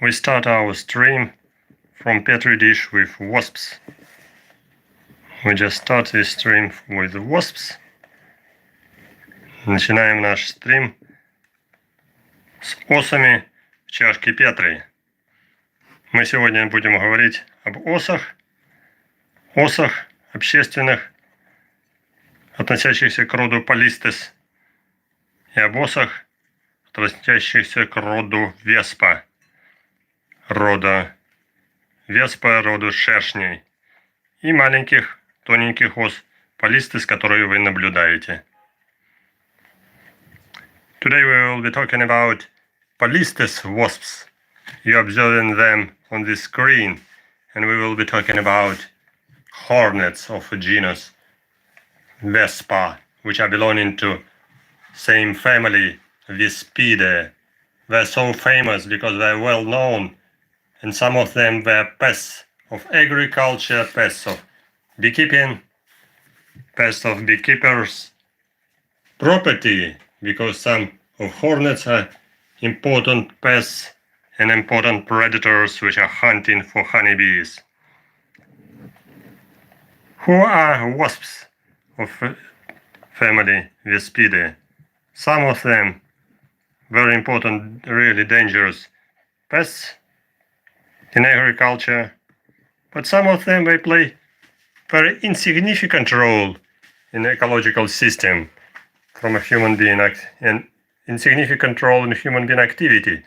We start our stream from petri dish with wasps. We just start this stream with wasps. Начинаем наш стрим с осами в чашке Петри. Мы сегодня будем говорить об осах общественных, относящихся к роду POLISTES, и об осах, относящихся к роду VESPA, рода шершней, и маленьких тоненьких ос POLISTES, которые вы наблюдаете. Today we will be talking about POLISTES wasps. You're observing them on the screen, and we will be talking about hornets of a genus VESPA, which are belonging to same family, VESPIDAE. They're so famous because they're well known, and some of them were pests of agriculture, pests of beekeeping, pests of beekeepers' property, because some of hornets are important pests and important predators which are hunting for honeybees. Who are wasps of family Vespidae? Some of them very important, really dangerous pests in agriculture, but some of them they play very insignificant role in the ecological system from a human being and insignificant role in human being activity.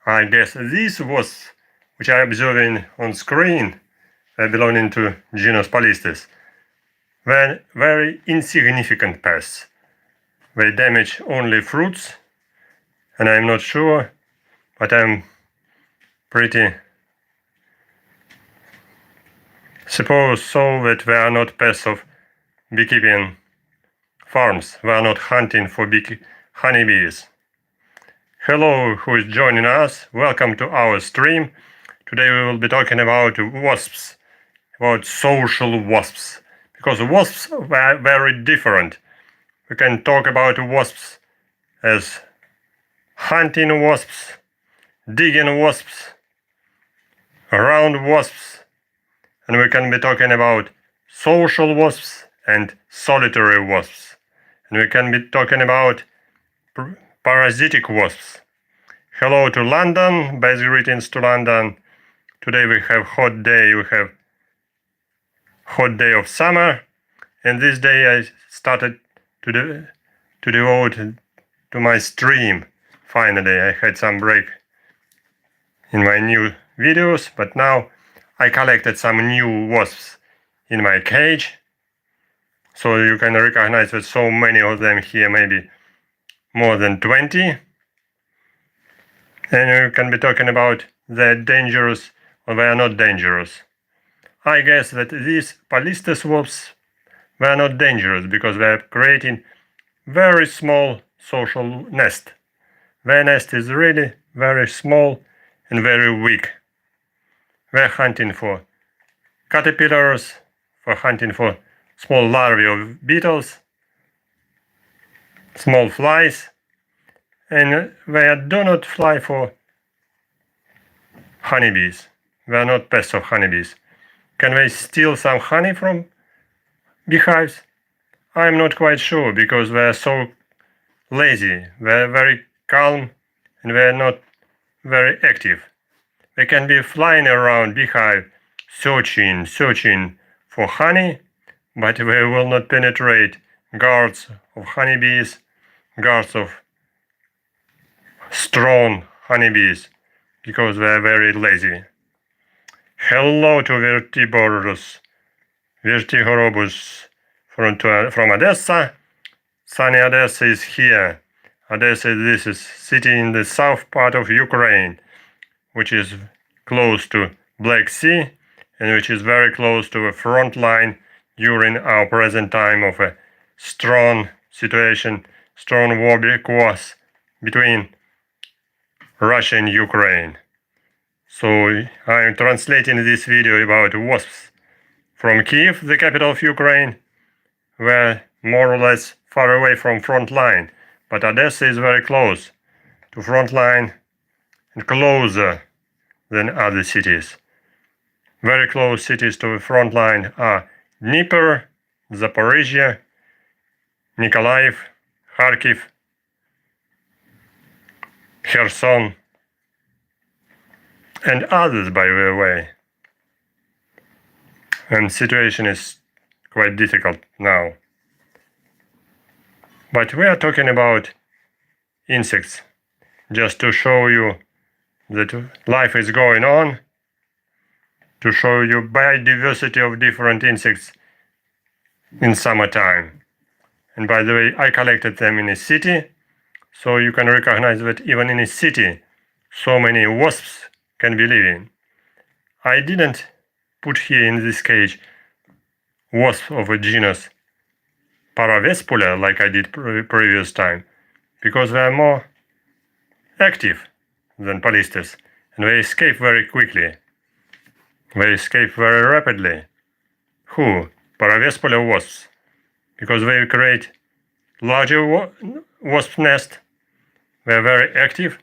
I guess these wasps, which I'm observing on screen, belonging to genus POLISTES, were very insignificant pests. They damage only fruits, and I'm not sure, but I'm pretty suppose so that they are not pests of beekeeping farms. They are not hunting for honeybees. Hello, who is joining us? Welcome to our stream. Today we will be talking about wasps, about social wasps, because wasps are very different. We can talk about wasps as hunting wasps, digging wasps, around wasps, and we can be talking about social wasps and solitary wasps, and we can be talking about parasitic wasps. Hello to London, best greetings to London. Today we have hot day of summer, and this day I started to devote to my stream. Finally, I had some break in my new videos, but now I collected some new wasps in my cage, so you can recognize that so many of them here, maybe more than 20, and you can be talking about they're dangerous or they are not dangerous. I guess that these POLISTES wasps were not dangerous because they are creating very small social nest. Their nest is really very small and very weak. They're hunting for caterpillars, for hunting for small larvae of beetles, small flies, and they do not fly for honeybees. They are not pests of honeybees. Can they steal some honey from beehives? I'm not quite sure, because they are so lazy. They are very calm and they are not very active. They can be flying around beehive, searching for honey, but they will not penetrate guards of honeybees, guards of strong honeybees, because they are very lazy. Hello to Vertiborus from Odessa. Sunny Odessa is here. Odessa, this is city in the south part of Ukraine, which is close to Black Sea and which is very close to the front line during our present time of a strong situation, strong war because between Russia and Ukraine. So I'm translating this video about wasps from Kyiv, the capital of Ukraine, where more or less far away from front line, but Odessa is very close to front line and closer than other cities. Very close cities to the front line are Dnieper, Zaporizhia, Nikolaev, Kharkiv, Kherson, and others, by the way. And situation is quite difficult now. But we are talking about insects, just to show you that life is going on, to show you biodiversity of different insects in summertime. And by the way, I collected them in a city, so you can recognize that even in a city, so many wasps can be living. I didn't put here in this cage wasp of a genus Paravespula like I did previous time, because they are more active than Polistes, and they escape very quickly. They escape very rapidly. Who? Paravespula wasps, because they create larger wasp nest. They are very active,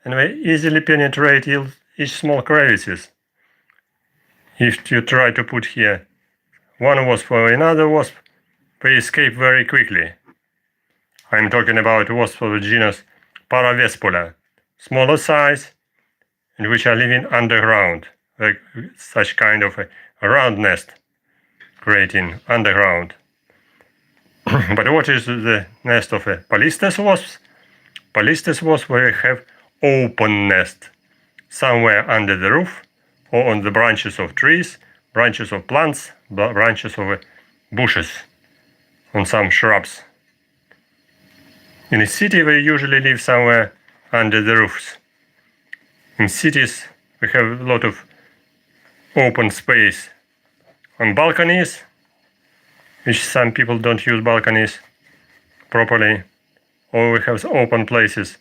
and they easily penetrate each small crevices. If you try to put here one wasp or another wasp, they escape very quickly. I'm talking about wasps of the genus Paravespula, smaller size, and which are living underground, like such kind of a round nest creating underground. But what is the nest of a Polistes wasps? Polistes wasps will have open nest somewhere under the roof or on the branches of trees, branches of plants, branches of bushes, on some shrubs. In a city they usually live somewhere under the roofs. In cities we have a lot of open space on balconies, which some people don't use balconies properly, or we have open places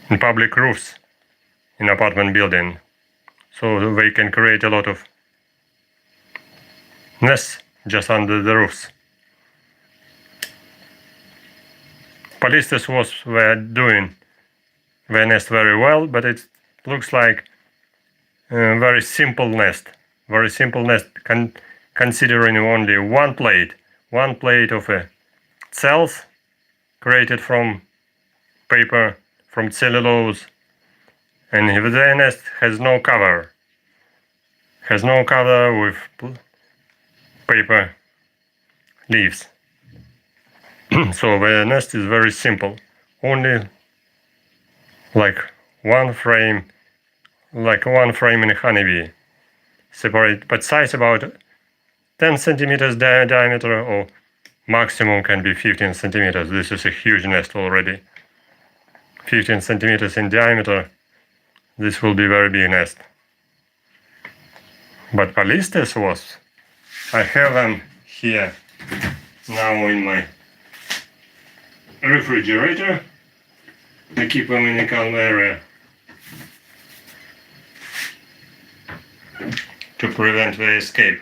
in public roofs in apartment building, so they can create a lot of nests just under the roofs. Polistes wasps were doing their nest very well, but it looks like a very simple nest. Very simple nest, considering only one plate of cells created from paper, from cellulose, and their nest has no cover. Has no cover with paper leaves. So the nest is very simple. Only like one frame in a honeybee. Separate, but size about 10 centimeters diameter, or maximum can be 15 centimeters. This is a huge nest already. 15 centimeters in diameter. This will be very big nest. But Polistes wasps, I have them here now in my refrigerator. I keep them in a calm area to prevent their escape.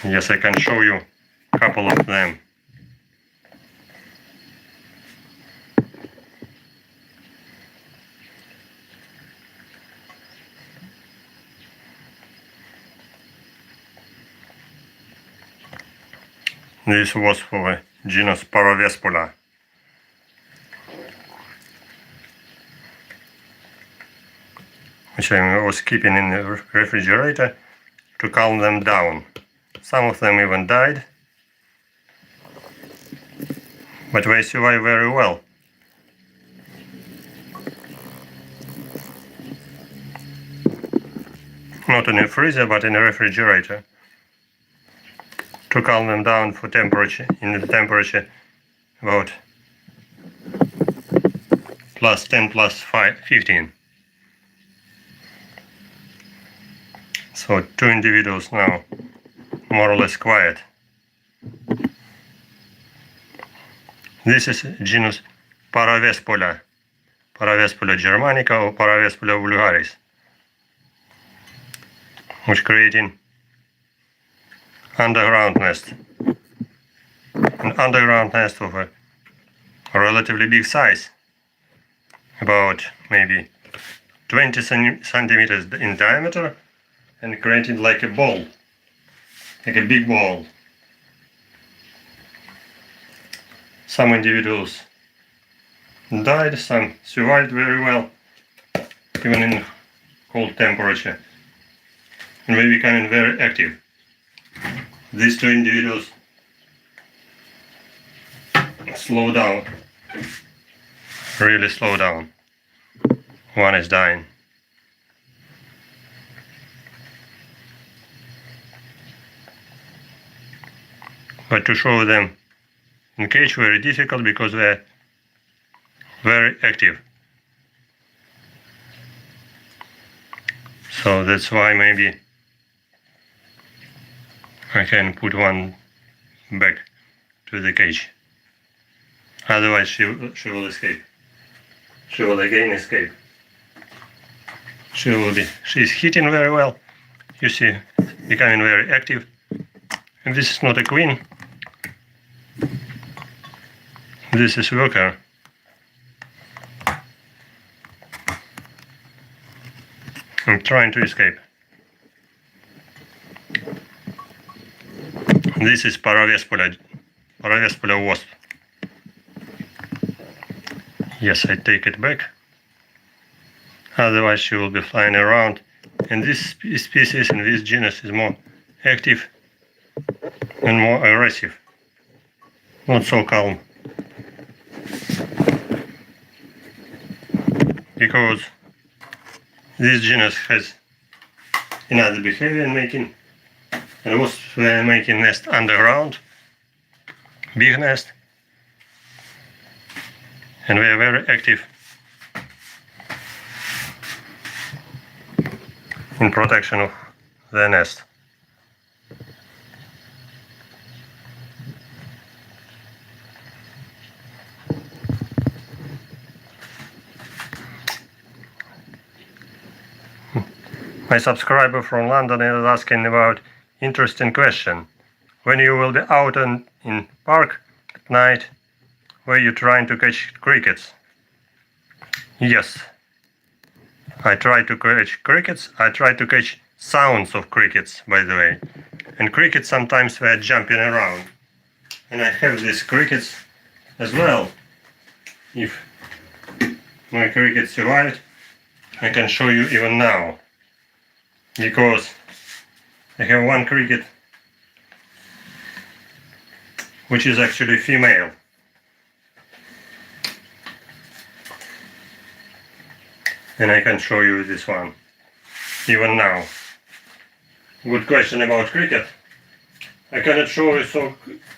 Yes, I can show you a couple of them. This was for the genus Paravespula. Which I was keeping in the refrigerator to calm them down. Some of them even died, but they survive very well. Not in a freezer, but in a refrigerator. To calm them down for temperature, in the temperature about plus 10 plus 15. So 2 individuals now, more or less quiet. This is genus Paravespula, Paravespula germanica or Paravespula vulgaris, which creating underground nest. An underground nest of a relatively big size, about maybe 20 centimeters in diameter, and created like a ball, like a big ball. Some individuals died, some survived very well, even in cold temperature, and were becoming very active. These two individuals slow down, really slow down. One is dying. But to show them in cage very difficult because they're very active. So that's why maybe I can put one back to the cage. Otherwise she will escape. She will again escape. She's hitting very well. You see, becoming very active. And this is not a queen. This is worker. I'm trying to escape. This is paravespula wasp. Yes, I take it back. Otherwise she will be flying around. And this species in this genus is more active and more aggressive. Not so calm. Because this genus has another behavior in making, and wasps were making nest underground, big nest, and they are very active in protection of their nest. My subscriber from London is asking about interesting question. When you will be out in park at night, were you trying to catch crickets? Yes. I try to catch crickets. I try to catch sounds of crickets, by the way. And crickets sometimes were jumping around. And I have these crickets as well. If my cricket survived, I can show you even now. Because I have one cricket which is actually female. And I can show you this one even now. Good question about cricket. I cannot show you so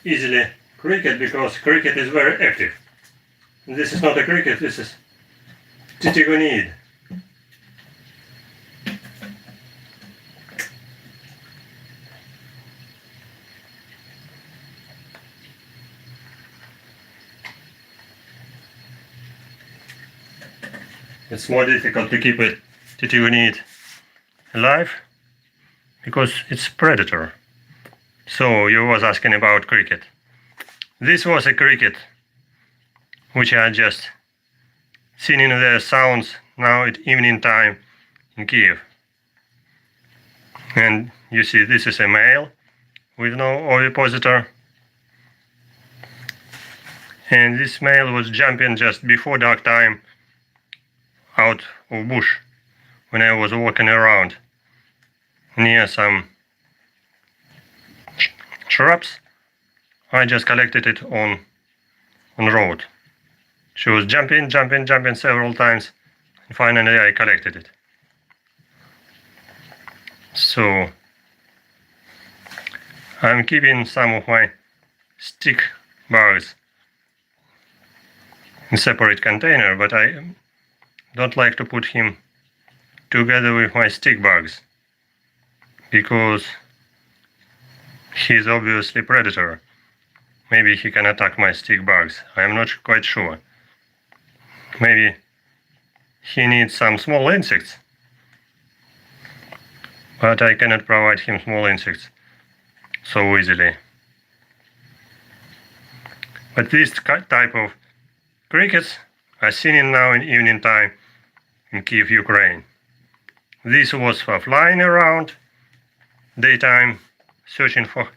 easily cricket because cricket is very active. This is not a cricket, this is Titigonid. It's more difficult to keep a Titigonid alive because it's predator. So you was asking about cricket. This was a cricket which I just seen in their sounds now at evening time in Kyiv. And you see this is a male with no ovipositor. And this male was jumping just before dark time out of bush when I was walking around near some shrubs. I just collected it on road. She was jumping several times, and finally I collected it. So I'm keeping some of my stick bugs in separate container, but I don't like to put him together with my stick bugs because he's obviously predator. Maybe he can attack my stick bugs. I am not quite sure. Maybe he needs some small insects, but I cannot provide him small insects so easily. But this type of crickets are seen now in evening time in Kyiv, Ukraine. These wasps are flying around daytime, searching for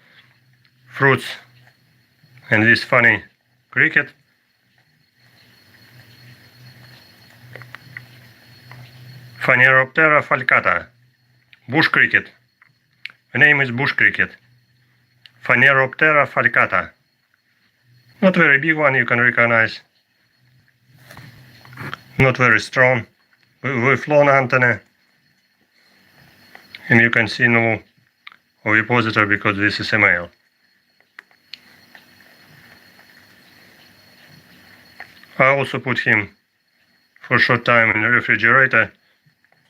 fruits, and this funny cricket Phaneroptera falcata, bush cricket. The name is bush cricket. Phaneroptera falcata. Not very big one, you can recognize. Not very strong, with long antennae. And you can see no ovipositor because this is a male. I also put him for a short time in the refrigerator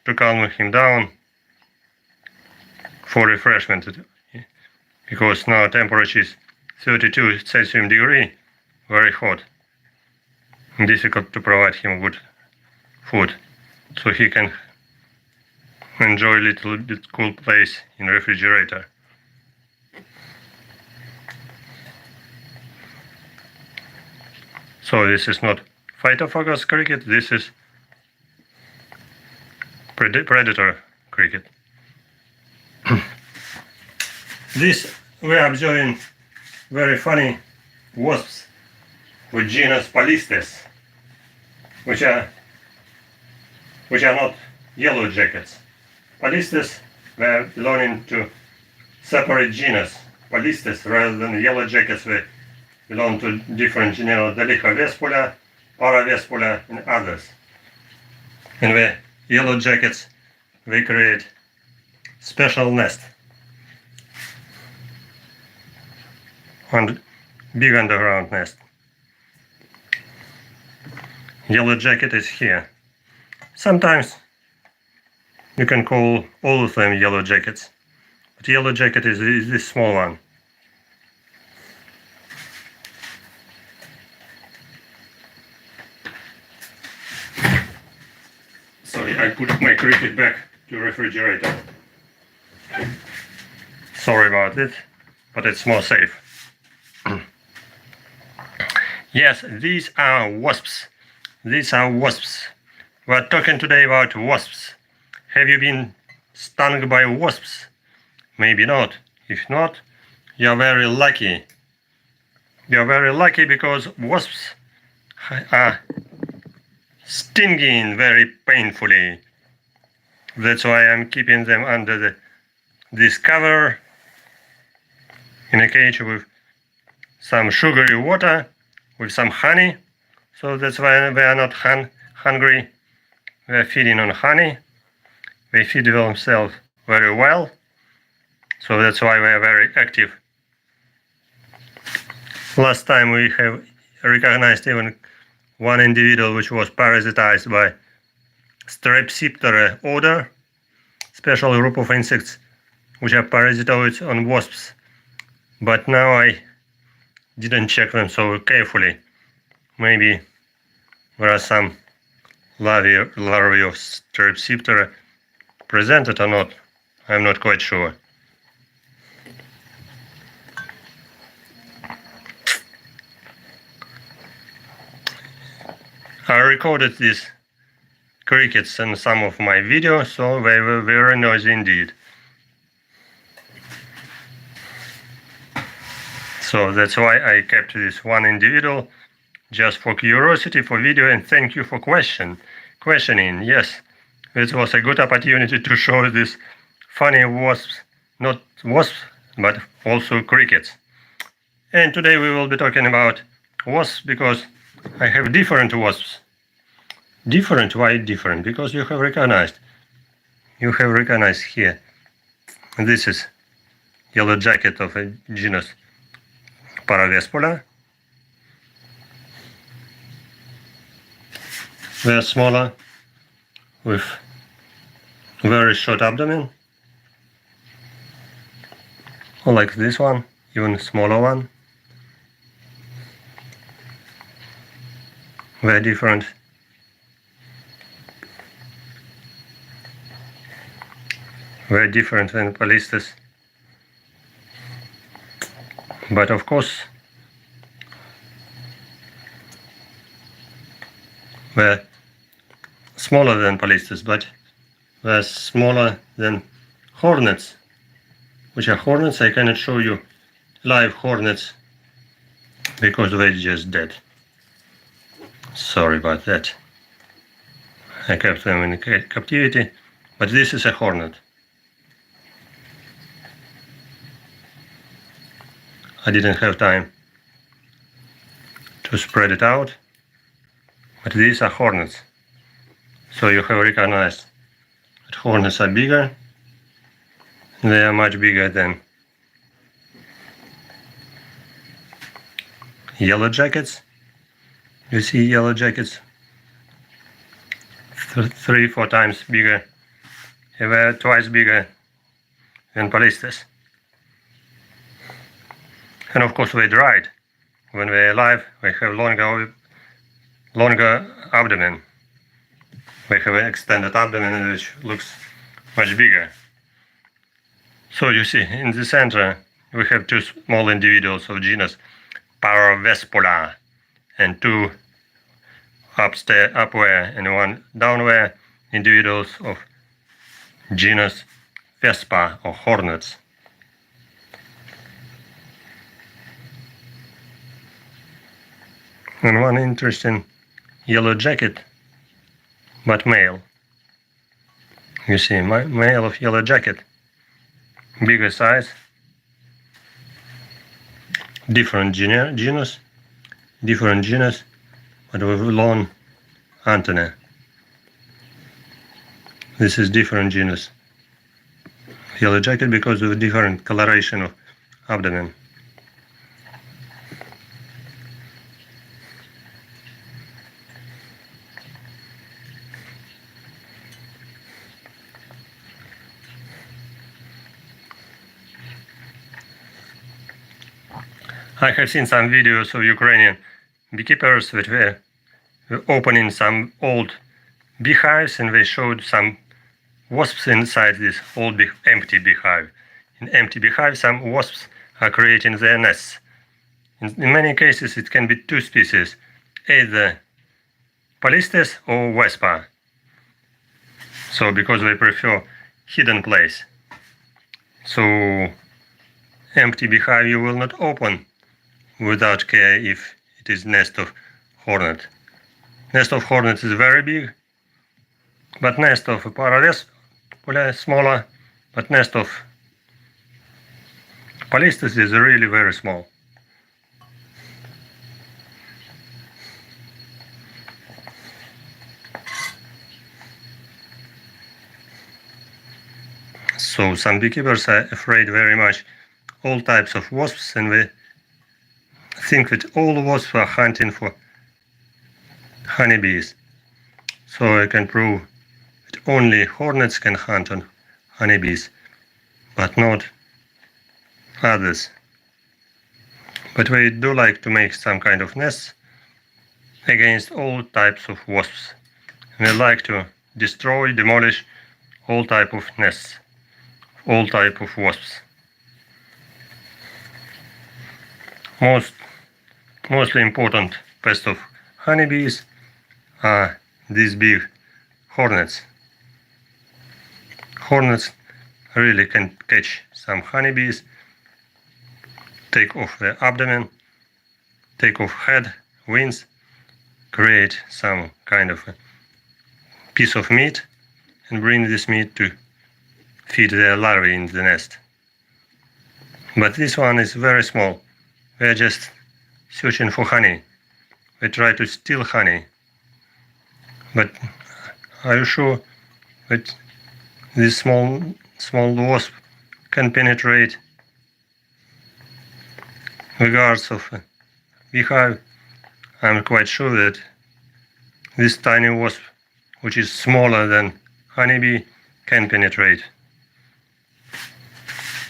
to calm him down for refreshment, because now temperature is 32 Celsius degree, very hot, and difficult to provide him good food, so he can enjoy a little bit cool place in refrigerator. So this is not phytophagous cricket, this is predator cricket. This we are observing very funny wasps with genus POLISTES, which are not yellow jackets. POLISTES were belonging to separate genus. POLISTES rather than yellow jackets we belong to different genera, Vespula, Paravespula and others. And the yellow jackets, they create special nest and big underground nest. Yellow jacket is here. Sometimes you can call all of them yellow jackets, but yellow jacket is this small one. Sorry, I put my cricket back to the refrigerator. Sorry about it, but it's more safe. Yes, these are wasps. These are wasps. We are talking today about wasps. Have you been stung by wasps? Maybe not. If not, you are very lucky. You are very lucky because wasps are stinging very painfully. That's why I'm keeping them under this cover in a cage with some sugary water, with some honey. So that's why they are not hungry. They are feeding on honey. They feed themselves very well. So that's why they are very active. Last time we have recognized even one individual which was parasitized by Strepsiptera odor, special group of insects which are parasitoids on wasps. But now I didn't check them so carefully. Maybe there are some larvae of Strepsiptera presented or not. I'm not quite sure. I recorded these crickets in some of my videos, so they were very noisy indeed. So that's why I kept this one individual, just for curiosity, for video, and thank you for questioning. Yes, it was a good opportunity to show this funny wasps, not wasps, but also crickets. And today we will be talking about wasps because I have different wasps. Different? Why different? Because you have recognized here. This is yellow jacket of a genus Paravespula. They are smaller, with very short abdomen, or like this one, even smaller one. Very different. Very different than POLISTES. But of course, They're smaller than polistes, but they're smaller than hornets. Which are hornets? I cannot show you live hornets because they're just dead. Sorry about that. I kept them in captivity, but this is a hornet. I didn't have time to spread it out, but these are hornets. So you have recognized that hornets are bigger. They are much bigger than yellow jackets. You see yellow jackets 3-4 times bigger. They were twice bigger than polistes. And of course they dried. When they're alive, they have longer abdomen. They have an extended abdomen which looks much bigger. So you see, in the center we have two small individuals of genus Vespa and two upware and one downware individuals of genus Vespa or hornets. And one interesting yellow jacket, but male. You see, male of yellow jacket, bigger size, different genus, but with long antennae. This is different genus yellow jacket because of different coloration of abdomen. I have seen some videos of Ukrainian beekeepers that were opening some old beehives, and they showed some wasps inside this old empty beehive. In empty beehive, some wasps are creating their nests. In many cases, it can be two species, either POLISTES or VESPA. So because they prefer hidden place. So empty beehive you will not open without care if it is nest of hornet. Nest of hornet is very big, but nest of Vespa smaller, but nest of polistes is really very small. So some beekeepers are afraid very much all types of wasps, and they think that all wasps are hunting for honeybees. So I can prove that only hornets can hunt on honeybees, but not others. But they do like to make some kind of nests against all types of wasps. And they like to destroy, demolish all type of nests, all type of wasps. Mostly important pest of honeybees are these big hornets. Hornets really can catch some honeybees, take off their abdomen, take off head, wings, create some kind of a piece of meat, and bring this meat to feed their larvae in the nest. But this one is very small. They're just searching for honey. They try to steal honey. But are you sure that this small wasp can penetrate the guards of a beehive? I'm quite sure that this tiny wasp, which is smaller than honeybee, can penetrate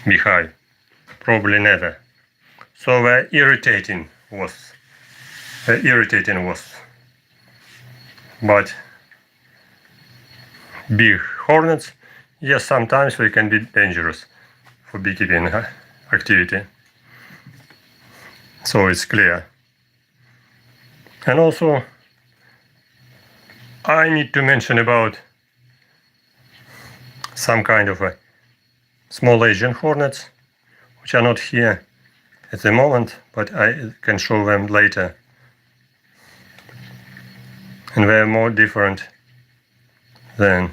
beehive. Probably never. So they're irritating wasps. But big hornets, yes, sometimes they can be dangerous for beekeeping activity. So it's clear. And also I need to mention about some kind of a small Asian hornets, which are not here at the moment, but I can show them later. And they are more different than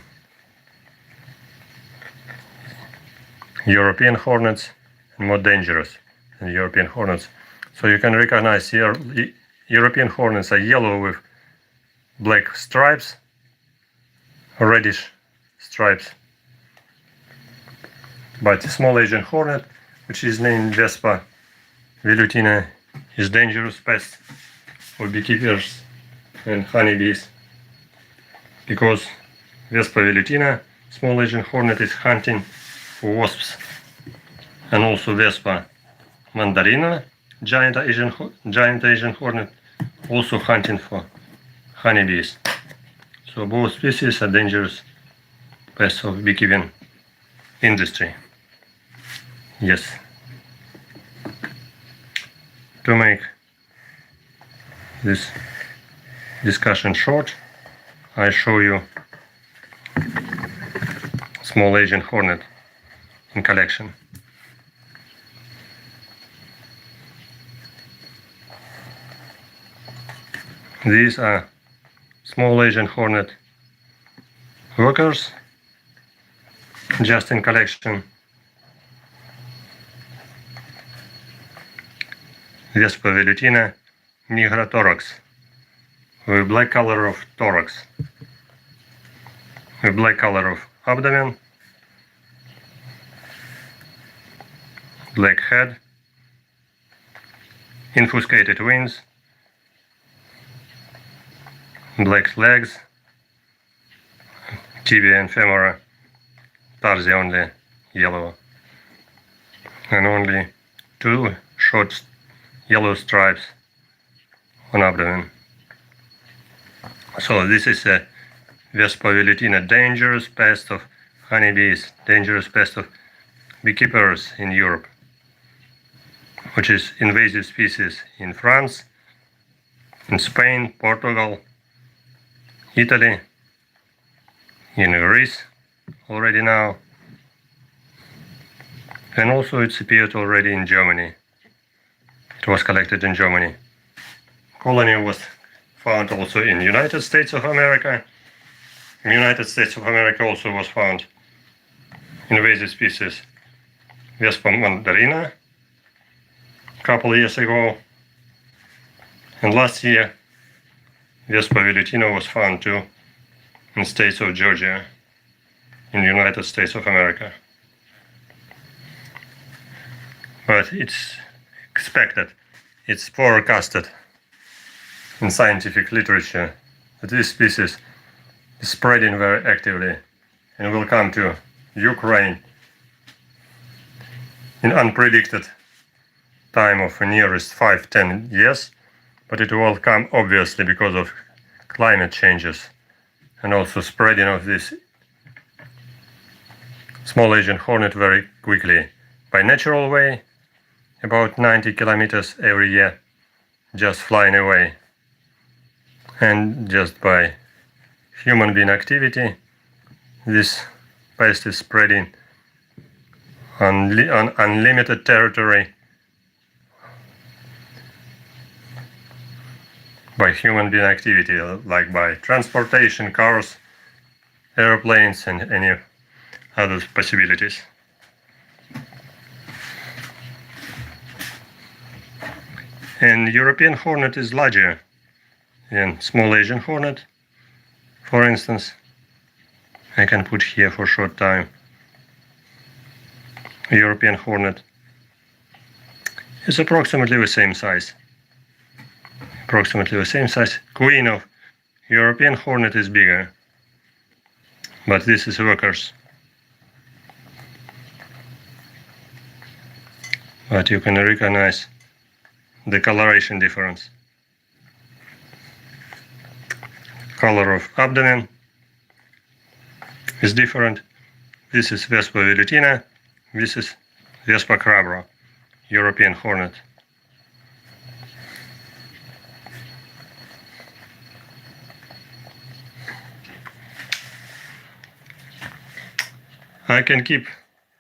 European hornets and more dangerous than European hornets. So you can recognize here European hornets are yellow with black stripes, reddish stripes. But the small Asian hornet, which is named Vespa velutina, is dangerous pest for beekeepers and honeybees, because Vespa velutina, small Asian hornet, is hunting for wasps, and also Vespa mandarina, giant Asian hornet, also hunting for honeybees. So both species are dangerous pests of beekeeping industry. Yes. To make this discussion short, I show you small Asian hornet in collection. These are small Asian hornet workers, just in collection. Vespa velutina nigrothorax, with black color of thorax, with black color of abdomen, black head, infuscated wings, black legs, tibia and femora, tarsi only yellow, and only 2 short yellow stripes on abdomen. So this is a Vespa velutina, dangerous pest of honeybees, dangerous pest of beekeepers in Europe, which is invasive species in France, in Spain, Portugal, Italy, in Greece already now, and also it's appeared already in Germany. It was collected in Germany. Colony was found also in United States of America. In United States of America also was found invasive species Vespa mandarina a couple of years ago. And last year Vespa velutina was found too in the states of Georgia in the United States of America. But it's expected, it's forecasted in scientific literature that this species is spreading very actively and will come to Ukraine in unpredicted time of nearest 5-10 years, but it will come obviously because of climate changes and also spreading of this small Asian hornet very quickly by natural way, about 90 kilometers every year, just flying away, and just by human being activity this pest is spreading on unlimited territory by human being activity, like by transportation, cars, airplanes, and any other possibilities. And European hornet is larger than small Asian hornet. For instance, I can put here for a short time European hornet is approximately the same size. Approximately the same size. Queen of European hornet is bigger, but this is workers. But you can recognize the coloration difference. Color of abdomen is different. This is Vespa velutina, this is Vespa crabro, European hornet. I can keep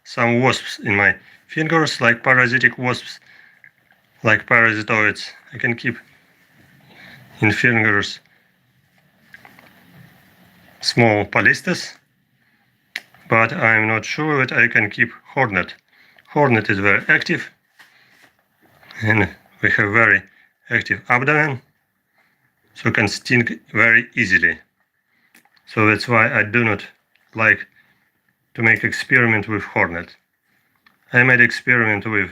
some wasps in my fingers, like parasitic wasps, like parasitoids. I can keep in fingers small polistes, but I'm not sure that I can keep hornet. Hornet is very active, and we have very active abdomen, so can sting very easily. So that's why I do not like to make experiment with hornet. I made experiment with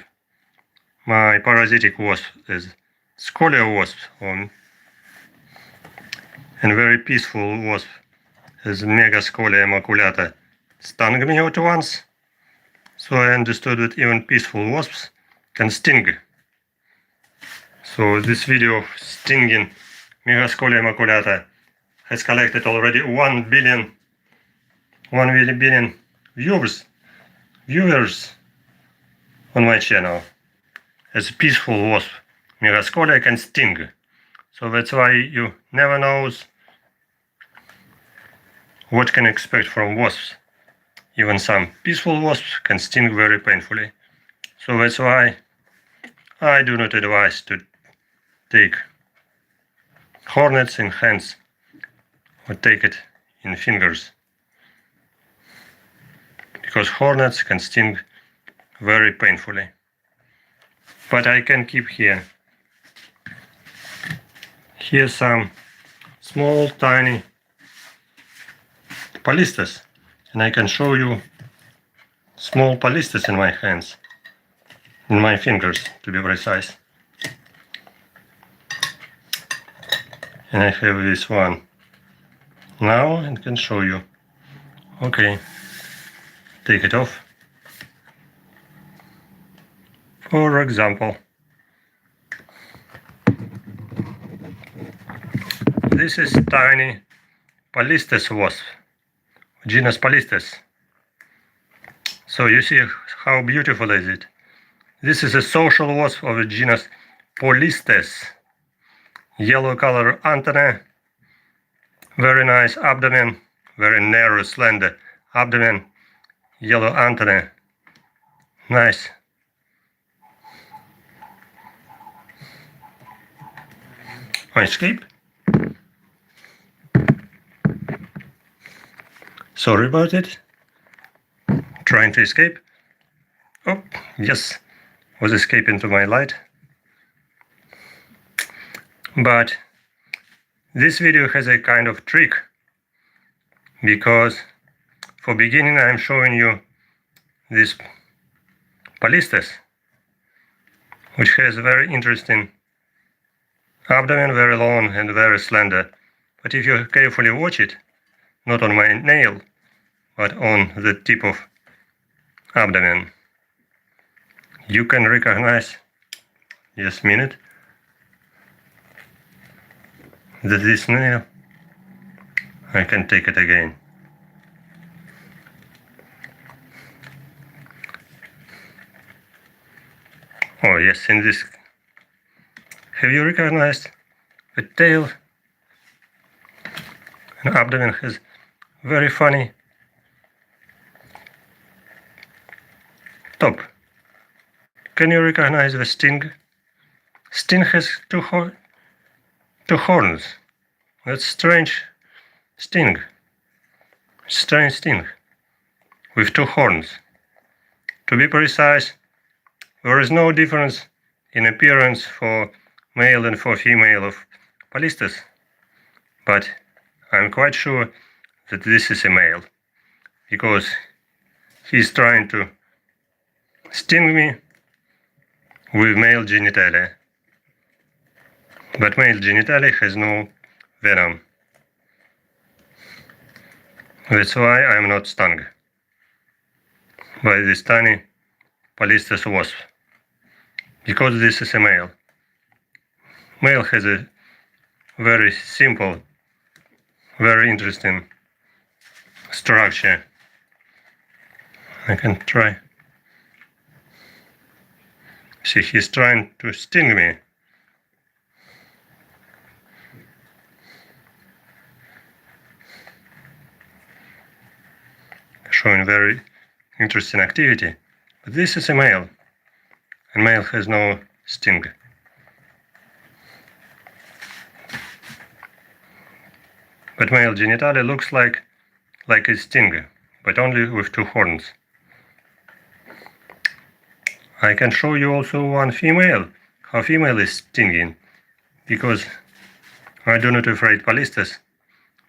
my parasitic wasp as scolia wasp and very peaceful wasp as Megascolia maculata stung me at once. So I understood that even peaceful wasps can sting. So this video of stinging Megascolia maculata has collected already 1 billion viewers on my channel. As peaceful wasp, Megascolia can sting. So that's why you never knows what can expect from wasps. Even some peaceful wasps can sting very painfully. So that's why I do not advise to take hornets in hands or take it in fingers, because hornets can sting very painfully. But I can keep here some small tiny polistes, and I can show you small polistes in my hands, in my fingers to be precise. And I have this one now and can show you. Okay, take it off. For example, this is tiny Polistes wasp, genus Polistes. So you see how beautiful is it. This is a social wasp of the genus Polistes. Yellow color antennae, very nice abdomen, very narrow, slender abdomen, yellow antennae, nice. Escape. Sorry about it. Trying to escape. Oh, yes, was escaping to my light. But this video has a kind of trick, because for beginning I'm showing you this Polistes, which has very interesting abdomen, very long and very slender. But if you carefully watch it, not on my nail, but on the tip of abdomen, you can recognize, just a minute, that this nail, I can take it again. Oh yes, in this, have you recognized the tail and abdomen has very funny top. Can you recognize the sting? Sting has two horns. That's strange sting. Strange sting with two horns. To be precise, there is no difference in appearance for male and for female of Polistes, but I'm quite sure that this is a male, because he's trying to sting me with male genitalia. But male genitalia has no venom. That's why I'm not stung by this tiny Polistes wasp, because this is a male. Male has a very simple, very interesting structure. I can try. See, he's trying to sting me. Showing very interesting activity. But this is a male, and male has no sting. But male genitalia looks like a sting, but only with 2 horns. I can show you also one female, how female is stinging, because I do not afraid POLISTES.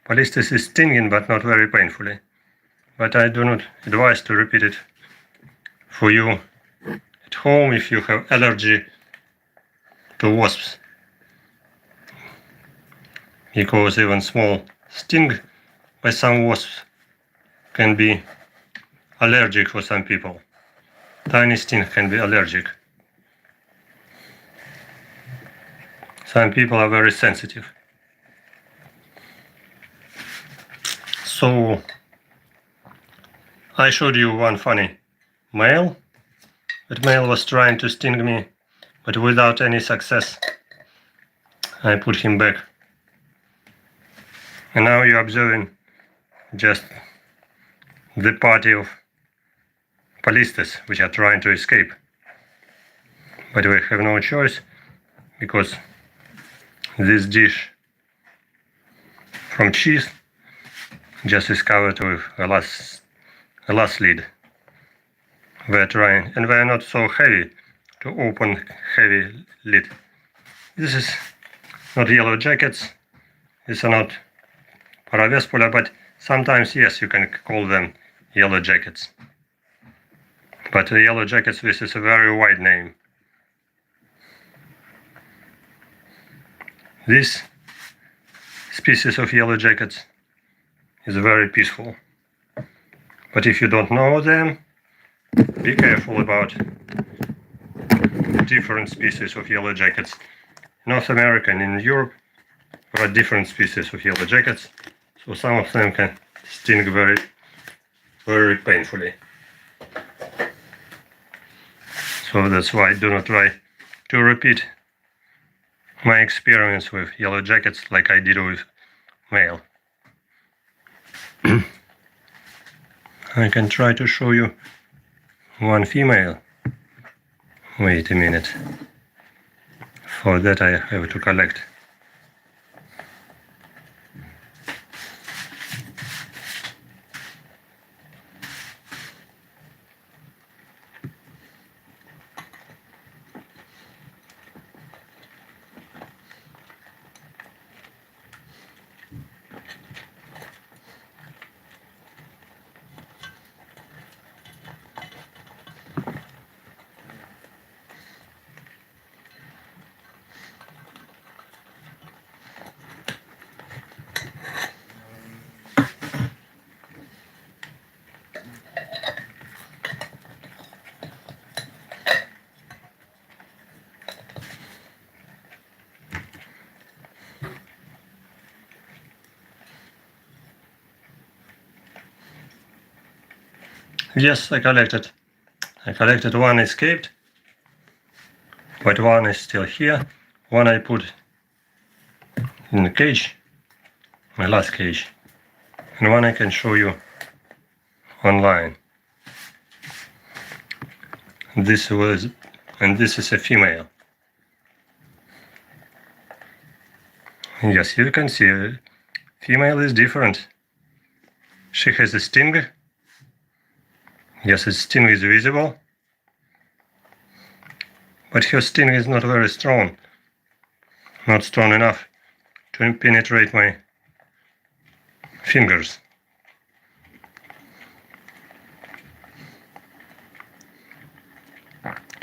POLISTES is stinging, but not very painfully. But I do not advise to repeat it for you at home if you have allergy to wasps, because even small sting by some wasps can be allergic for some people. Tiny sting can be allergic. Some people are very sensitive. So I showed you one funny male. That male was trying to sting me, but without any success. I put him back. And now you're observing just the party of POLISTES which are trying to escape. But we have no choice, because this dish from cheese just is covered with a glass lid. We're trying, and we're not so heavy to open heavy lid. This is not yellow jackets, these are not Paravespula, but sometimes, yes, you can call them yellow jackets. But the yellow jackets, this is a very wide name. This species of yellow jackets is very peaceful. But if you don't know them, be careful about different species of yellow jackets. In North America and in Europe, there are different species of yellow jackets, so some of them can sting very, very painfully. So that's why I do not try to repeat my experience with yellow jackets like I did with male. I can try to show you one female. Wait a minute. For that I have to collect. Yes, I collected. One escaped, but one is still here. One I put in the cage, my last cage, and one I can show you online. This is a female. Yes, you can see, female is different. She has a sting. Yes, its sting is visible, but her sting is not very strong, not strong enough to penetrate my fingers.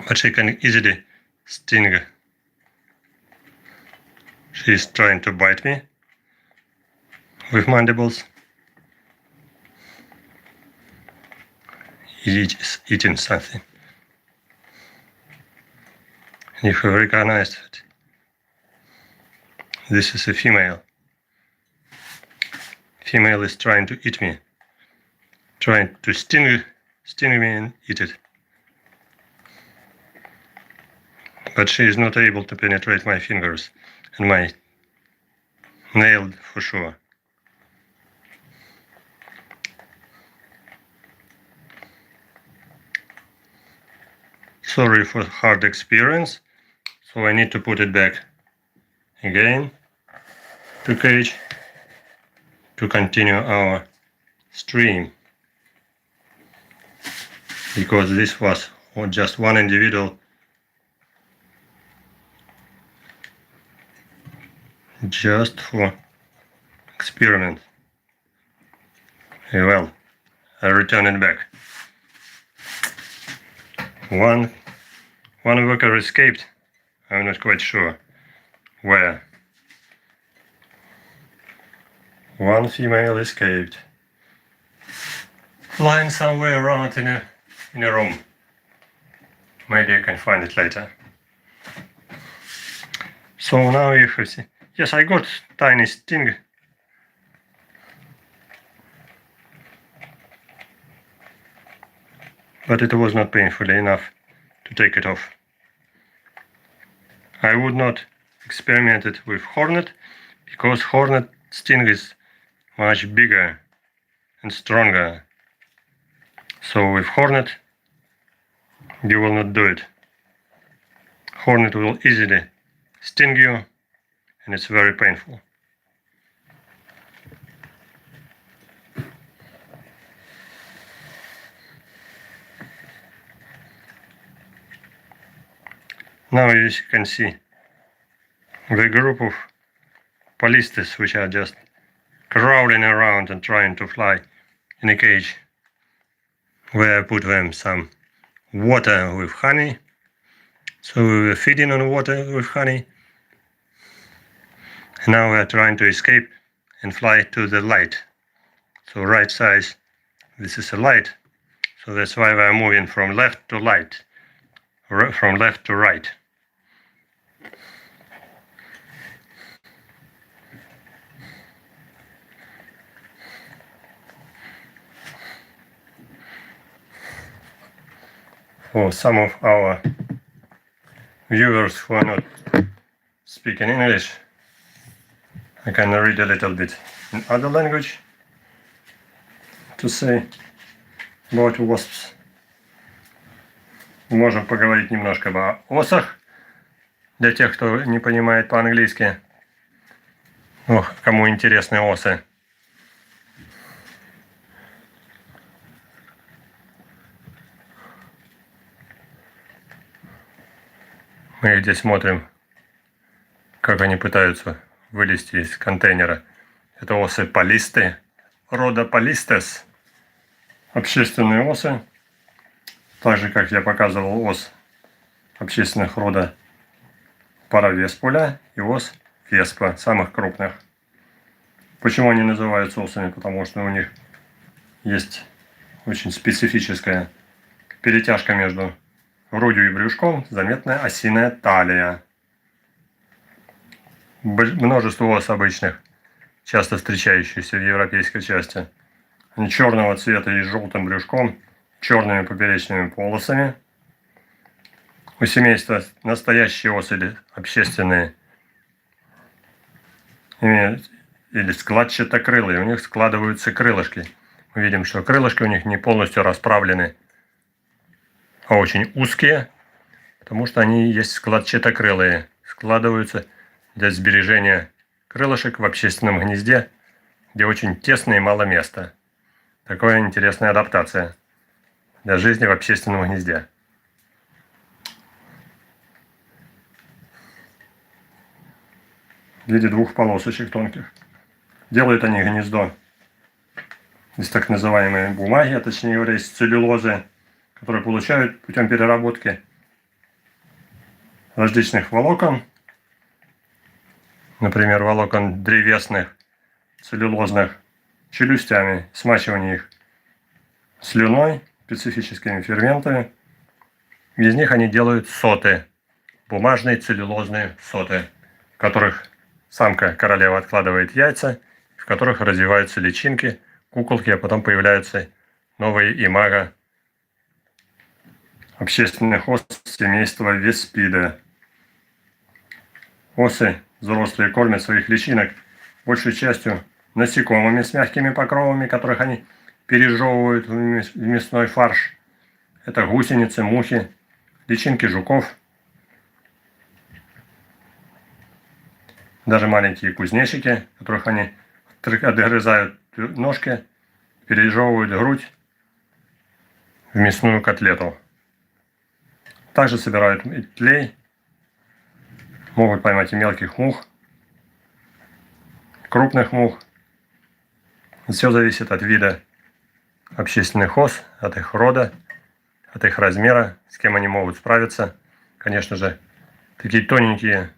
But she can easily sting. She is trying to bite me with mandibles. He is eating something. And you have recognized it. This is a female. Female is trying to eat me, trying to sting me and eat it. But she is not able to penetrate my fingers and my nail for sure. Sorry for hard experience. So I need to put it back again to cage to continue our stream. Because this was just one individual, just for experiment. Well, I return it back. One worker escaped. I'm not quite sure where. One female escaped, flying somewhere around in a room. Maybe I can find it later. So now you can see. Yes, I got tiny sting. But it was not painful enough to take it off. I would not experiment it with hornet, because hornet sting is much bigger and stronger. So with hornet, you will not do it. Hornet will easily sting you, and it's very painful. Now you can see the group of POLISTES which are just crawling around and trying to fly in a cage, where I put them some water with honey. So we were feeding on water with honey. And now we are trying to escape and fly to the light. So right size, this is a light. So that's why we are moving from left to light, from left to right. For some of our viewers who are not speaking English, I can read a little bit in other language to say about wasps. Мы можем поговорить немножко об осах, для тех, кто не понимает по-английски. Ох, кому интересны осы. Мы здесь смотрим, как они пытаются вылезти из контейнера. Это осы полисты, рода полистес. Общественные осы. Так же, как я показывал ос общественных рода паравеспуля и ос веспа, самых крупных. Почему они называются осами? Потому что у них есть очень специфическая перетяжка между грудью и брюшком, заметная осиная талия. Множество ос обычных, часто встречающихся в европейской части. Они черного цвета и с желтым брюшком, черными поперечными полосами. У семейства настоящие осы или общественные имеют или складчатокрылые, у них складываются крылышки. Мы видим, что крылышки у них не полностью расправлены, а очень узкие, потому что они есть складчатокрылые, складываются для сбережения крылышек в общественном гнезде, где очень тесно и мало места. Такая интересная адаптация для жизни в общественном гнезде. В виде двух полосочек тонких. Делают они гнездо из так называемой бумаги, а точнее говоря, из целлюлозы, которые получают путем переработки различных волокон, например, волокон древесных, целлюлозных, челюстями, смачивание их слюной, специфическими ферментами. Из них они делают соты, бумажные целлюлозные соты, в которых самка королева откладывает яйца, в которых развиваются личинки, куколки, а потом появляются новые имага общественных ос семейства VESPIDAE. Осы взрослые кормят своих личинок большей частью насекомыми с мягкими покровами, которых они пережевывают в мясной фарш. Это гусеницы, мухи, личинки жуков, даже маленькие кузнечики, которых они отгрызают ножки, пережевывают грудь в мясную котлету. Также собирают тлей, могут поймать и мелких мух, крупных мух. Все зависит от вида общественных ос, от их рода, от их размера, с кем они могут справиться. Конечно же, такие тоненькие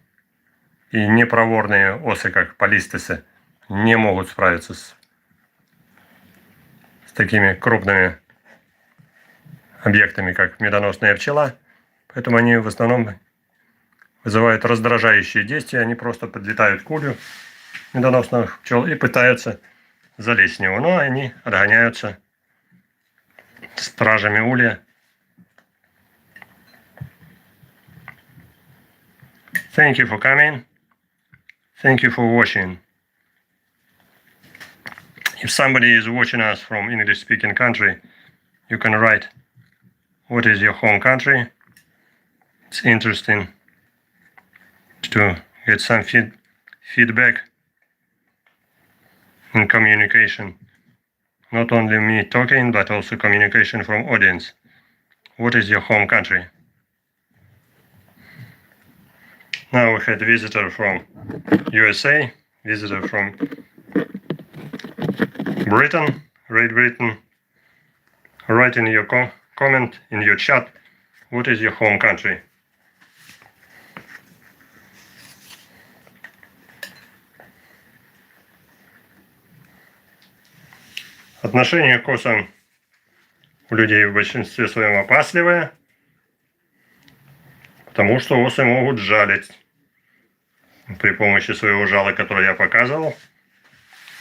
и непроворные осы, как полистесы, не могут справиться с такими крупными объектами, как медоносная пчела. Поэтому они в основном вызывают раздражающие действия. Они просто подлетают к улью медоносных пчел и пытаются залезть в него. Но они отгоняются стражами улья. Thank you for coming. Thank you for watching. If somebody is watching us from English-speaking country, you can write, what is your home country? It's interesting to get some feedback in communication. Not only me talking, but also communication from audience. What is your home country? Now we had a visitor from USA, visitor from Britain, Great Britain. Write in your comment in your chat, what is your home country? Отношение к осам у людей в большинстве своем опасливое, потому что осы могут жалить при помощи своего жала, которое я показывал.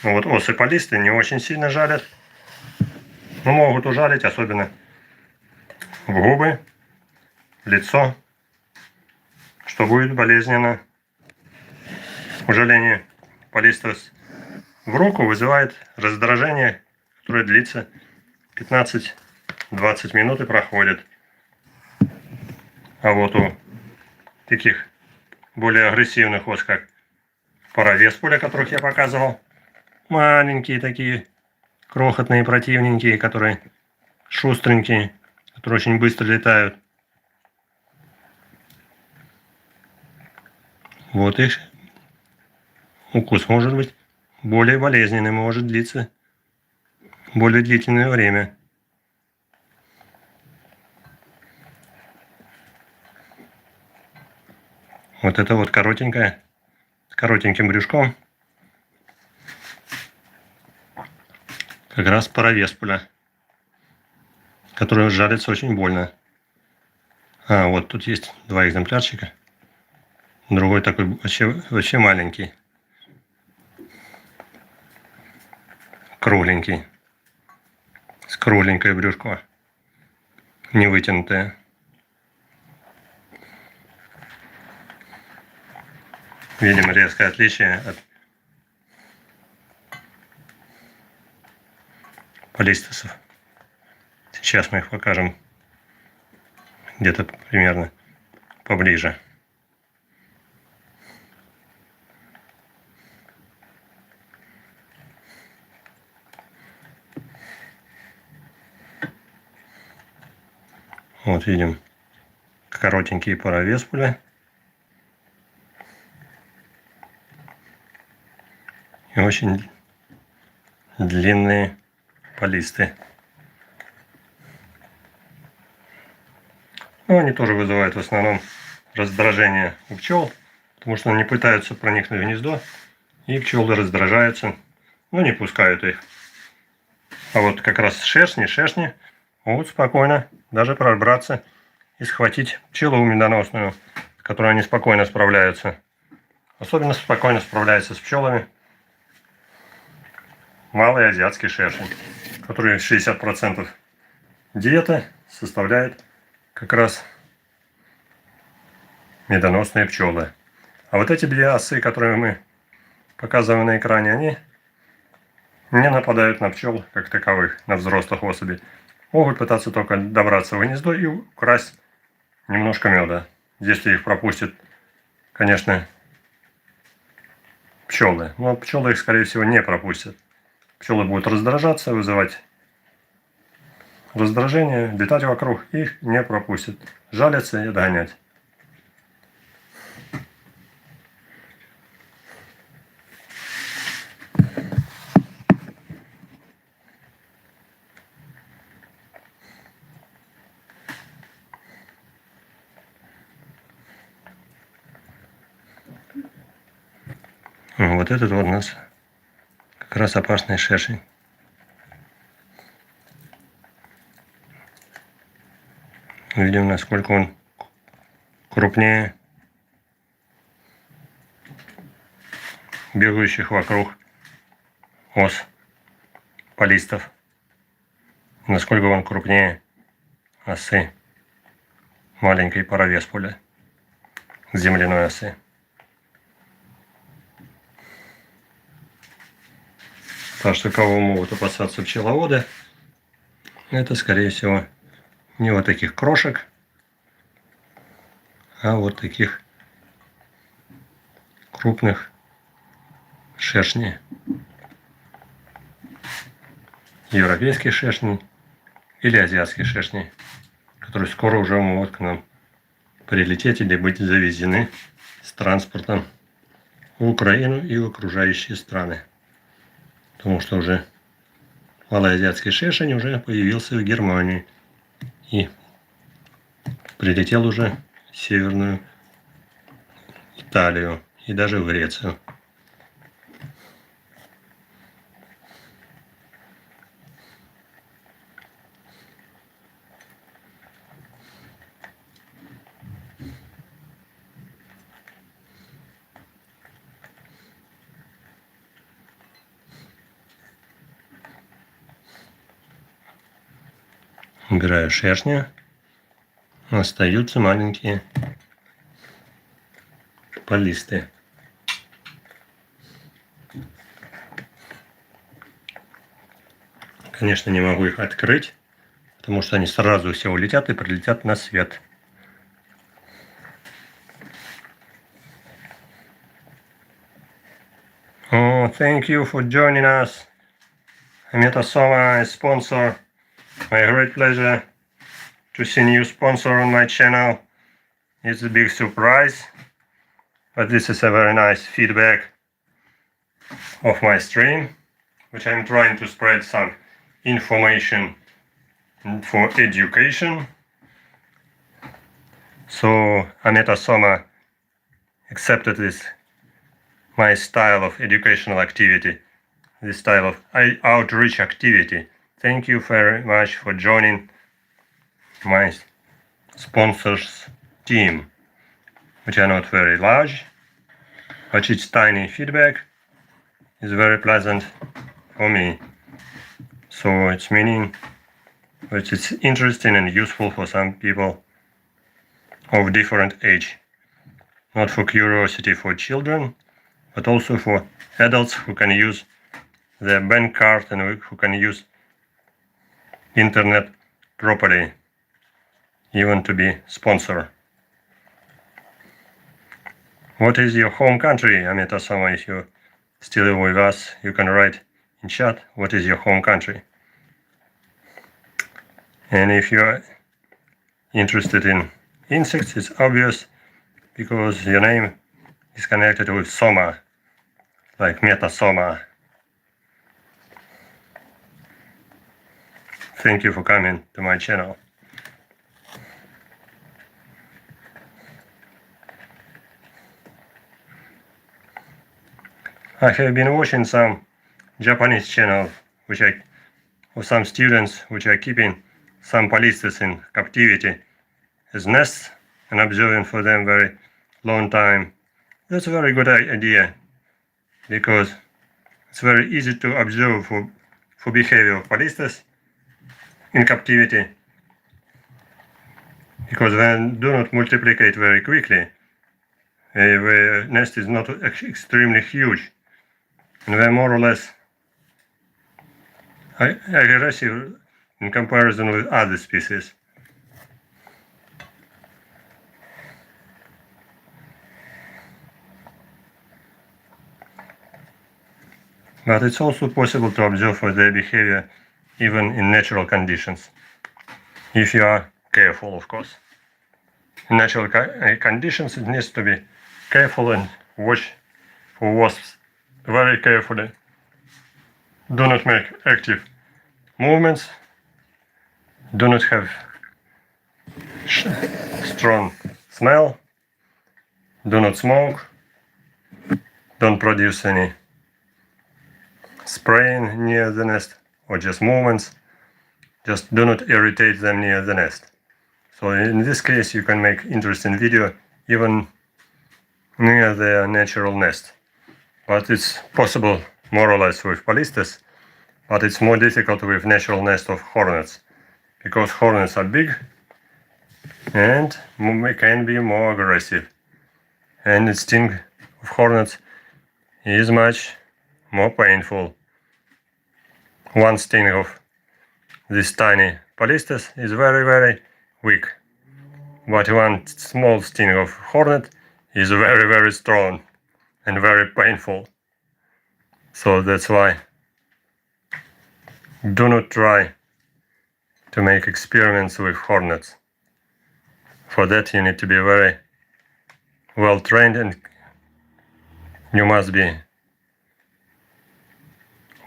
Но вот осы-полисты не очень сильно жалят, но могут ужалить, особенно в губы, в лицо, что будет болезненно. Ужаление полистес в руку вызывает раздражение, которое длится 15-20 минут и проходит. А вот у таких более агрессивных ос, как паравеспуля, которых я показывал, маленькие такие, крохотные, противненькие, которые шустренькие, которые очень быстро летают. Вот их укус может быть более болезненный, может длиться более длительное время. Вот это вот коротенькая, с коротеньким брюшком, как раз паравеспуля, которая жалится очень больно. А, вот тут есть два экземплярчика. Другой такой вообще маленький. Кругленький. С кругленькое брюшко. Не вытянутое. Видимо, резкое отличие от полистесов. Сейчас мы их покажем где-то примерно поближе. Вот видим коротенькие паравеспули и очень длинные полисты. Но они тоже вызывают в основном раздражение у пчел, потому что они пытаются проникнуть в гнездо, и пчелы раздражаются, но не пускают их. А вот как раз шершни могут спокойно даже пробраться и схватить пчелу медоносную, с которой они спокойно справляются. Особенно спокойно справляются с пчелами малый азиатский шершень, который 60% диеты составляет как раз медоносные пчелы. А вот эти две осы, которые мы показываем на экране, они не нападают на пчел как таковых, на взрослых особей. Могут пытаться только добраться в гнездо и украсть немножко меда. Если их пропустят, конечно, пчелы. Но пчелы их, скорее всего, не пропустят. Пчелы будут раздражаться, вызывать раздражение, летать вокруг, их не пропустят. Жалятся и отгонять. Вот этот вот у нас как раз опасный шершень. Видим, насколько он крупнее бегающих вокруг ос полистов. Насколько он крупнее осы маленькой паравеспули, земляной осы. Так что кого могут опасаться пчеловоды, это скорее всего не вот таких крошек, а вот таких крупных шершней. Европейские шершни или азиатские шершни, которые скоро уже могут к нам прилететь или быть завезены с транспортом в Украину и в окружающие страны. Потому что уже малоазиатский шершень уже появился в Германии и прилетел уже в Северную Италию и даже в Грецию. Убираю шершня. Остаются маленькие полисты. Конечно, не могу их открыть, потому что они сразу все улетят и прилетят на свет. Oh, thank you for joining us. Metasoma is sponsor. My great pleasure to see new sponsor on my channel. It's a big surprise, but this is a very nice feedback of my stream, which I'm trying to spread some information for education. So Metasoma accepted this my style of educational activity, this style of outreach activity. Thank you very much for joining my sponsors team, which are not very large, but its tiny feedback is very pleasant for me. So it's meaning that it's interesting and useful for some people of different age, not for curiosity for children, but also for adults who can use their bank card and who can use internet properly, even to be sponsor. What is your home country, Metasoma? If you're still with us, you can write in chat what is your home country. And if you're interested in insects, it's obvious because your name is connected with Soma, like Metasoma. Thank you for coming to my channel. I have been watching some Japanese channels of some students which are keeping some polistes in captivity as nests and observing for them very long time. That's a very good idea because it's very easy to observe for behavior of polistes in captivity, because they do not multiplicate very quickly. The nest is not extremely huge, and they're more or less aggressive in comparison with other species. But it's also possible to observe their behavior even in natural conditions, if you are careful, of course. In natural conditions, it needs to be careful and watch for wasps very carefully. Do not make active movements, do not have strong smell, do not smoke, don't produce any spraying near the nest or just movements, just do not irritate them near the nest. So in this case you can make interesting video even near their natural nest. But it's possible more or less with POLISTES, but it's more difficult with natural nest of hornets, because hornets are big and can be more aggressive, and the sting of hornets is much more painful. One sting of this tiny POLISTES is very weak, but one small sting of hornet is very strong and very painful. So that's why do not try to make experiments with hornets. For that you need to be very well trained, and you must be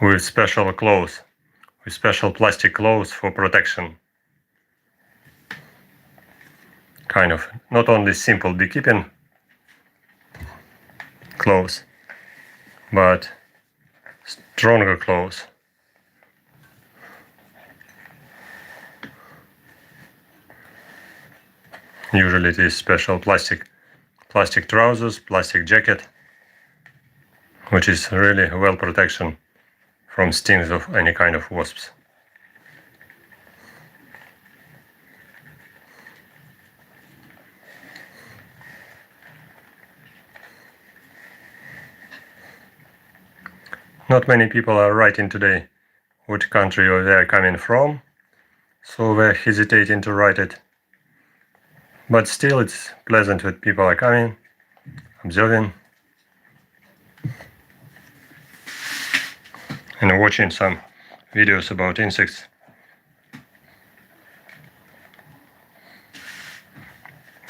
with special clothes, with special plastic clothes for protection. Kind of not only simple beekeeping clothes, but stronger clothes. Usually it is special plastic trousers, plastic jacket, which is really well protection from stings of any kind of wasps. Not many people are writing today which country they are coming from, so they're hesitating to write it. But still it's pleasant when people are coming, observing, and watching some videos about insects.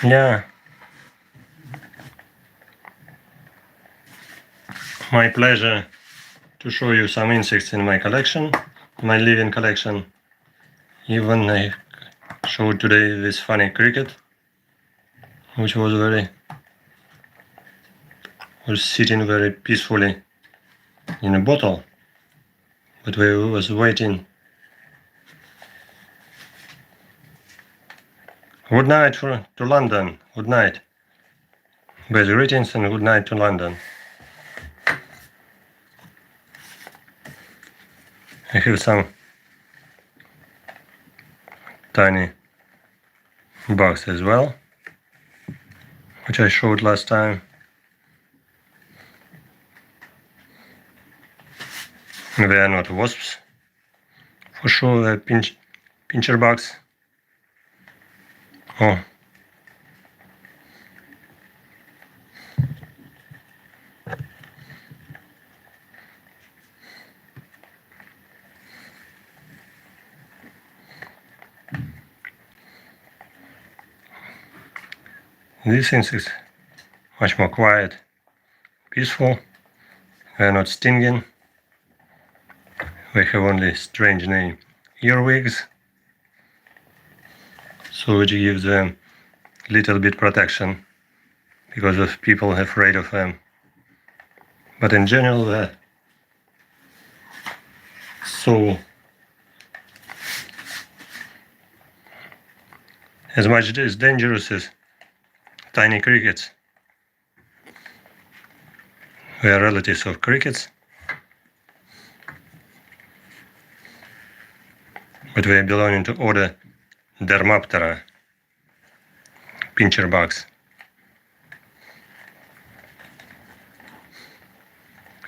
Yeah, my pleasure to show you some insects in my collection, my living collection. Even I showed today this funny cricket, which was sitting very peacefully in a bottle, but we was waiting. Good night to London. Good night. Best greetings and good night to London. I have some tiny bugs as well, which I showed last time. They are not wasps, for sure. They're pincher bugs. Oh, these insects much more quiet, peaceful. They are not stinging. They have only strange name, Earwigs, so which gives them little bit protection because of people afraid of them. But in general, they're so as much as dangerous as tiny crickets. They are relatives of crickets, but they are belonging to order Dermaptera, pincher bugs.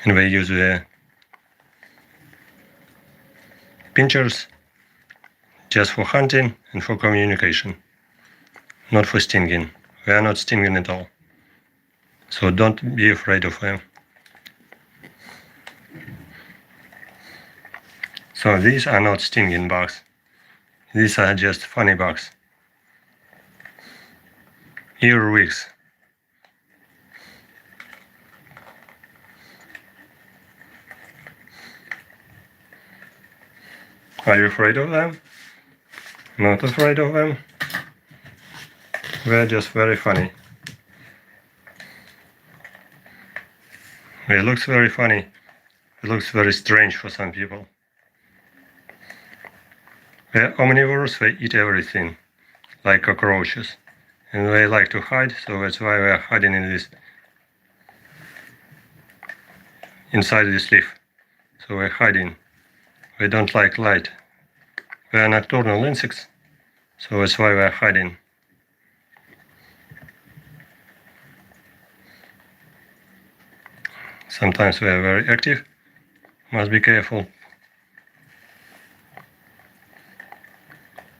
And they use their pinchers just for hunting and for communication, not for stinging. They are not stinging at all, so don't be afraid of them. So these are not stinging bugs. These are just funny bugs. Earwigs. Are you afraid of them? Not afraid of them? They're just very funny. It looks very funny. It looks very strange for some people. They're omnivorous, they eat everything, like cockroaches. And they like to hide, so that's why they are hiding in this, inside this leaf. So they're hiding. They don't like light. They are nocturnal insects, so that's why they are hiding. Sometimes they are very active. Must be careful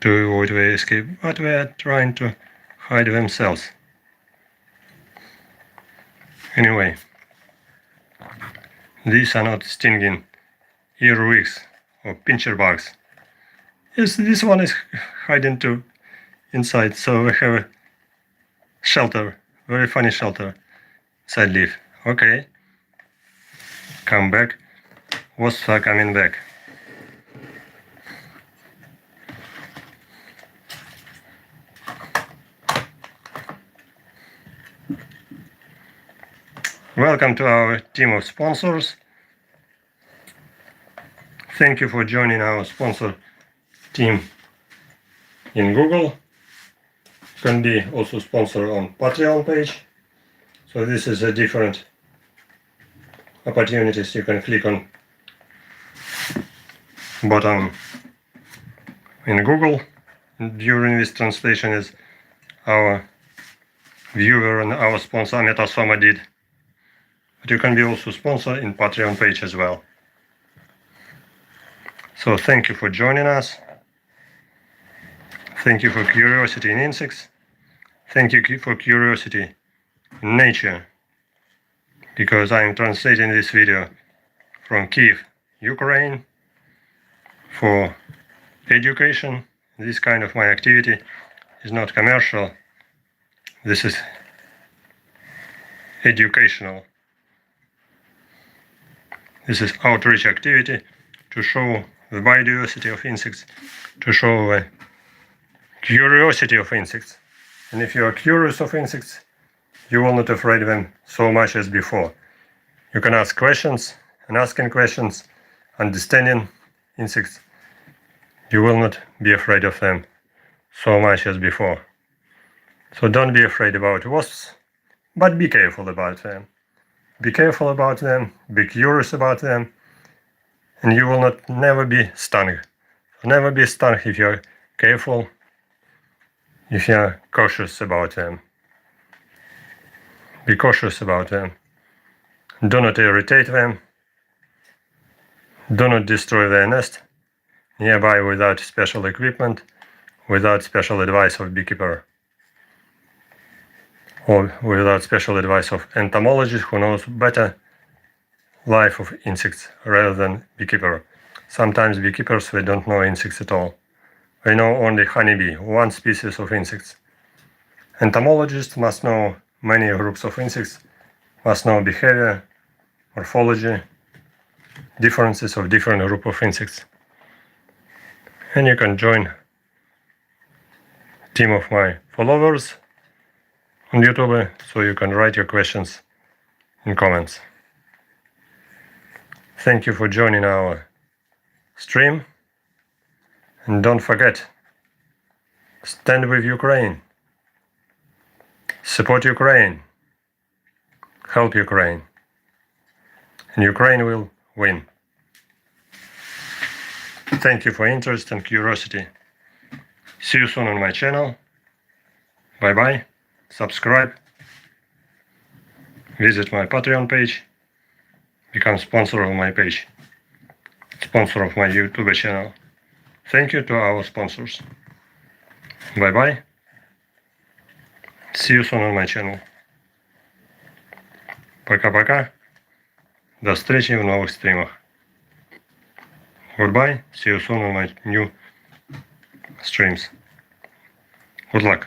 to avoid their escape, but they are trying to hide themselves. Anyway, these are not stinging earwigs or pincher bugs. Yes, this one is hiding too inside, so we have a shelter, very funny shelter, side leaf. Okay, come back. Wasps are coming back. Welcome to our team of sponsors. Thank you for joining our sponsor team in Google. You can be also sponsor on Patreon page. So this is a different opportunities you can click on button in Google. During this translation is our viewer and our sponsor Metasoma did. But you can be also sponsor in Patreon page as well. So thank you for joining us. Thank you for curiosity in insects. Thank you for curiosity in nature. Because I am translating this video from Kyiv, Ukraine, for education. This kind of my activity is not commercial. This is educational. This is outreach activity to show the biodiversity of insects, to show the curiosity of insects. And if you are curious of insects, you will not afraid of them so much as before. You can ask questions, and asking questions, understanding insects, you will not be afraid of them so much as before. So don't be afraid about wasps, but be careful about them. Be careful about them, be curious about them, and you will never be stung. Never be stung if you're careful, if you're cautious about them. Be cautious about them. Do not irritate them. Do not destroy their nest nearby without special equipment, without special advice of beekeeper, or without special advice of entomologist who knows better life of insects rather than beekeeper. Sometimes beekeepers, they don't know insects at all. They know only honeybee, one species of insects. Entomologists must know many groups of insects, must know behavior, morphology, differences of different group of insects. And you can join team of my followers on YouTube, so you can write your questions in comments. Thank you for joining our stream, and don't forget, stand with Ukraine, support Ukraine, help Ukraine, and Ukraine will win. Thank you for interest and curiosity. See you soon on my channel. Bye bye. Subscribe. Visit my Patreon page. Become sponsor of my page. Sponsor of my YouTube channel. Thank you to our sponsors. Bye bye. See you soon on my channel. Пока-пока. До встречи в новых стримах. Goodbye. See you soon on my new streams. Good luck.